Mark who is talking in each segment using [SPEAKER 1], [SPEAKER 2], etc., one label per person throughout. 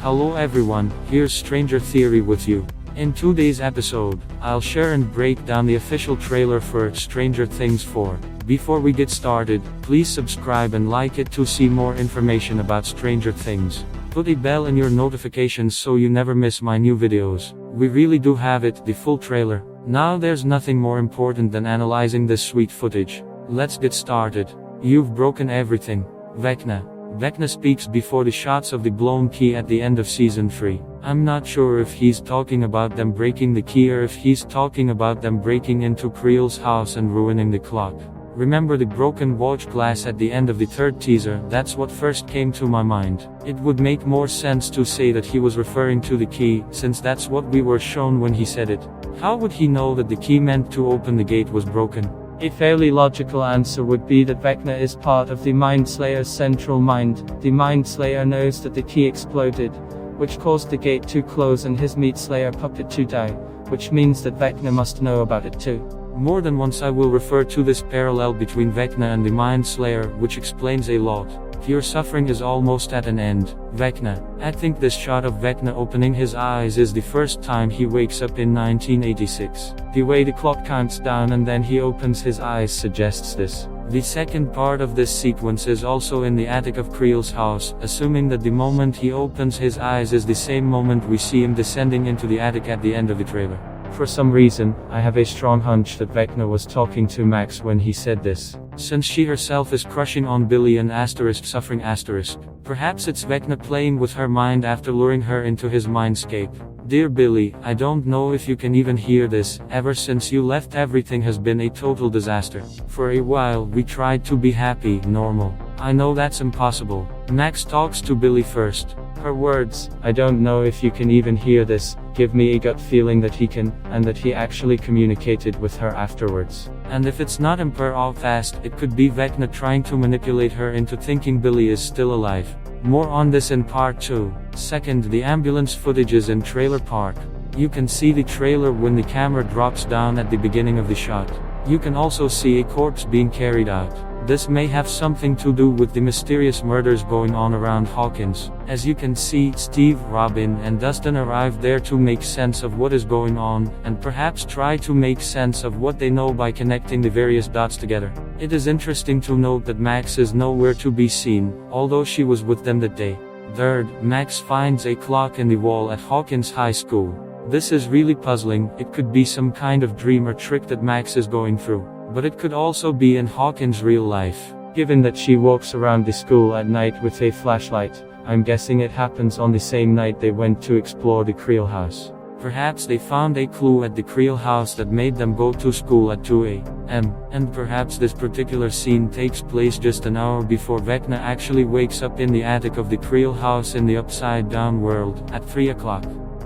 [SPEAKER 1] Hello everyone, here's Stranger Theory with you. In today's episode, I'll share and break down the official trailer for Stranger Things 4. Before we get started, please subscribe and like it to see more information about Stranger Things. Put a bell in your notifications so you never miss my new videos. We really do have it, the full trailer. Now there's nothing more important than analyzing this sweet footage. Let's get started. You've broken everything. Vecna speaks before the shots of the blown key at the end of season 3. I'm not sure if he's talking about them breaking the key or if he's talking about them breaking into Creel's house and ruining the clock. Remember the broken watch glass at the end of the third teaser? That's what first came to my mind. It would make more sense to say that he was referring to the key, since that's what we were shown when he said it. How would he know that the key meant to open the gate was broken?
[SPEAKER 2] A fairly logical answer would be that Vecna is part of the Mindslayer's central mind. The Mindslayer knows that the key exploded, which caused the gate to close and his Meatslayer puppet to die, which means that Vecna must know about it too.
[SPEAKER 1] More than once I will refer to this parallel between Vecna and the Mindslayer, which explains a lot. Your suffering is almost at an end, Vecna. I think this shot of Vecna opening his eyes is the first time he wakes up in 1986. The way the clock counts down and then he opens his eyes suggests this. The second part of this sequence is also in the attic of Creel's house, assuming that the moment he opens his eyes is the same moment we see him descending into the attic at the end of the trailer.
[SPEAKER 2] For some reason, I have a strong hunch that Vecna was talking to Max when he said this.
[SPEAKER 1] Since she herself is crushing on Billy and suffering *. Perhaps it's Vecna playing with her mind after luring her into his mindscape. Dear Billy, I don't know if you can even hear this. Ever since you left, everything has been a total disaster. For a while, we tried to be happy, normal. I know that's impossible. Max talks to Billy first.
[SPEAKER 2] Her words, I don't know if you can even hear this, give me a gut feeling that he can, and that he actually communicated with her afterwards.
[SPEAKER 1] And if it's not Emperor fast, it could be Vecna trying to manipulate her into thinking Billy is still alive. More on this in part 2. Second, the ambulance footage is in Trailer Park. You can see the trailer when the camera drops down at the beginning of the shot. You can also see a corpse being carried out. This may have something to do with the mysterious murders going on around Hawkins. As you can see, Steve, Robin, and Dustin arrived there to make sense of what is going on, and perhaps try to make sense of what they know by connecting the various dots together. It is interesting to note that Max is nowhere to be seen, although she was with them that day. Third, Max finds a clock in the wall at Hawkins High School. This is really puzzling. It could be some kind of dream or trick that Max is going through. But it could also be in Hawkins' real life.
[SPEAKER 2] Given that she walks around the school at night with a flashlight, I'm guessing it happens on the same night they went to explore the Creel house.
[SPEAKER 1] Perhaps they found a clue at the Creel house that made them go to school at 2 a.m. And perhaps this particular scene takes place just an hour before Vecna actually wakes up in the attic of the Creel house in the upside down world, at 3 o'clock.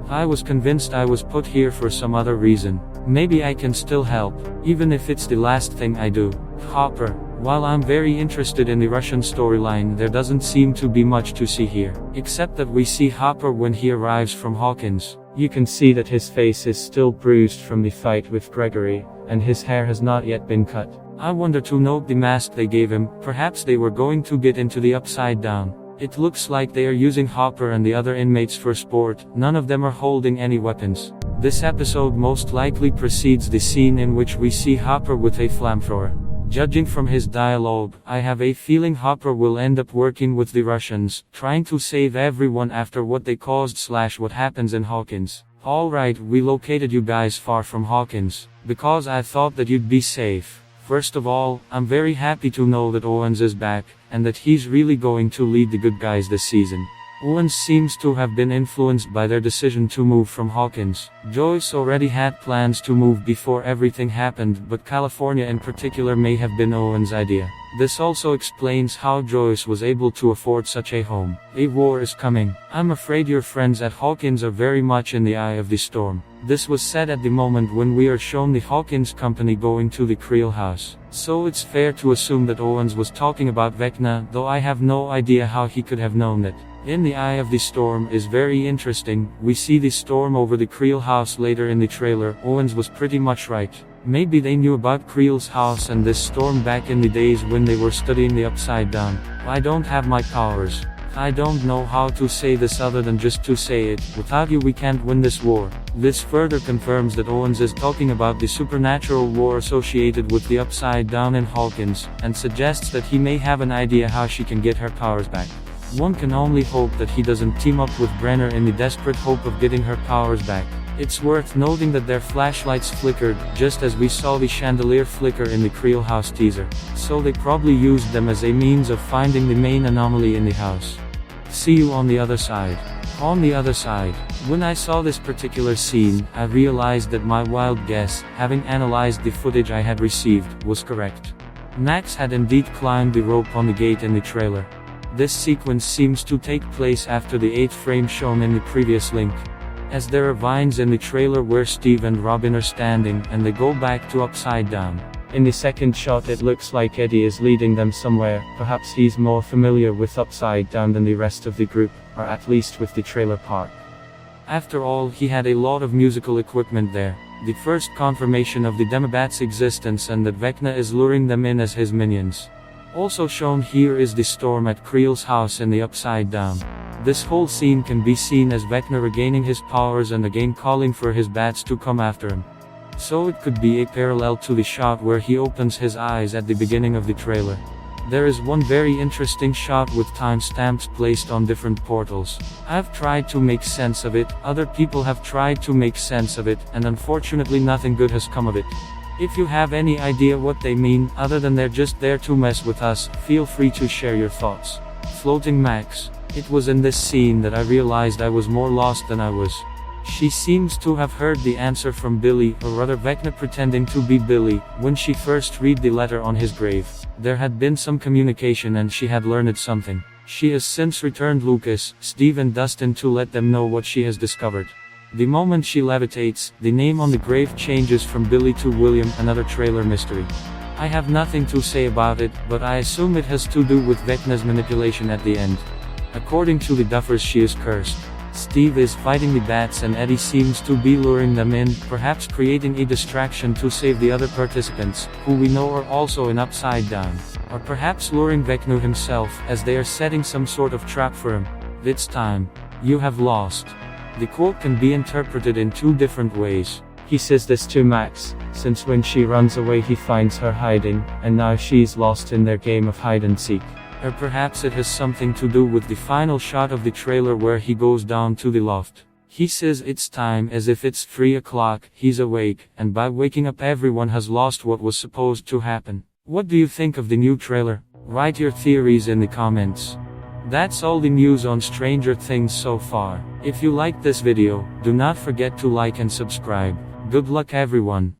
[SPEAKER 1] I was convinced I was put here for some other reason. Maybe I can still help, even if it's the last thing I do. Hopper. While I'm very interested in the Russian storyline, there doesn't seem to be much to see here, except that we see Hopper when he arrives from Hawkins.
[SPEAKER 2] You can see that his face is still bruised from the fight with Gregory, and his hair has not yet been cut.
[SPEAKER 1] I wonder to note the mask they gave him. Perhaps they were going to get into the upside down. It looks like they are using Hopper and the other inmates for sport. None of them are holding any weapons. This episode most likely precedes the scene in which we see Hopper with a flamethrower. Judging from his dialogue, I have a feeling Hopper will end up working with the Russians, trying to save everyone after what they caused / what happens in Hawkins. Alright, we located you guys far from Hawkins, because I thought that you'd be safe. First of all, I'm very happy to know that Owens is back, and that he's really going to lead the good guys this season. Owens seems to have been influenced by their decision to move from Hawkins. Joyce already had plans to move before everything happened, but California in particular may have been Owens' idea. This also explains how Joyce was able to afford such a home. A war is coming. I'm afraid your friends at Hawkins are very much in the eye of the storm. This was said at the moment when we are shown the Hawkins company going to the Creel house. So it's fair to assume that Owens was talking about Vecna, though I have no idea how he could have known it. In the eye of the storm is very interesting. We see the storm over the Creel house later in the trailer. Owens was pretty much right. Maybe they knew about Creel's house and this storm back in the days when they were studying the Upside Down. I don't have my powers. I don't know how to say this other than just to say it, without you we can't win this war. This further confirms that Owens is talking about the supernatural war associated with the Upside Down in Hawkins, and suggests that he may have an idea how she can get her powers back. One can only hope that he doesn't team up with Brenner in the desperate hope of getting her powers back. It's worth noting that their flashlights flickered, just as we saw the chandelier flicker in the Creel house teaser. So they probably used them as a means of finding the main anomaly in the house. See you on the other side. On the other side, when I saw this particular scene, I realized that my wild guess, having analyzed the footage I had received, was correct. Max had indeed climbed the rope on the gate in the trailer. This sequence seems to take place after the 8th frame shown in the previous link, as there are vines in the trailer where Steve and Robin are standing, and they go back to Upside Down.
[SPEAKER 2] In the second shot it looks like Eddie is leading them somewhere, perhaps he's more familiar with Upside Down than the rest of the group, or at least with the trailer park.
[SPEAKER 1] After all, he had a lot of musical equipment there, the first confirmation of the Demobats' existence and that Vecna is luring them in as his minions. Also shown here is the storm at Creel's house in the Upside Down. This whole scene can be seen as Vecna regaining his powers and again calling for his bats to come after him. So it could be a parallel to the shot where he opens his eyes at the beginning of the trailer. There is one very interesting shot with timestamps placed on different portals. I've tried to make sense of it, other people have tried to make sense of it, and unfortunately nothing good has come of it. If you have any idea what they mean, other than they're just there to mess with us, feel free to share your thoughts. Floating Max. It was in this scene that I realized I was more lost than I was. She seems to have heard the answer from Billy, or rather Vecna pretending to be Billy, when she first read the letter on his grave. There had been some communication and she had learned something. She has since returned Lucas, Steve and Dustin to let them know what she has discovered. The moment she levitates, the name on the grave changes from Billy to William, another trailer mystery. I have nothing to say about it, but I assume it has to do with Vecna's manipulation at the end. According to the Duffers, she is cursed. Steve is fighting the bats and Eddie seems to be luring them in, perhaps creating a distraction to save the other participants, who we know are also in Upside Down. Or perhaps luring Vecna himself, as they are setting some sort of trap for him. It's time. You have lost. The quote can be interpreted in two different ways.
[SPEAKER 2] He says this to Max, since when she runs away he finds her hiding, and now she's lost in their game of hide and seek.
[SPEAKER 1] Or perhaps it has something to do with the final shot of the trailer where he goes down to the loft. He says it's time as if it's 3 o'clock, he's awake, and by waking up everyone has lost what was supposed to happen. What do you think of the new trailer? Write your theories in the comments. That's all the news on Stranger Things so far. If you liked this video, do not forget to like and subscribe. Good luck everyone.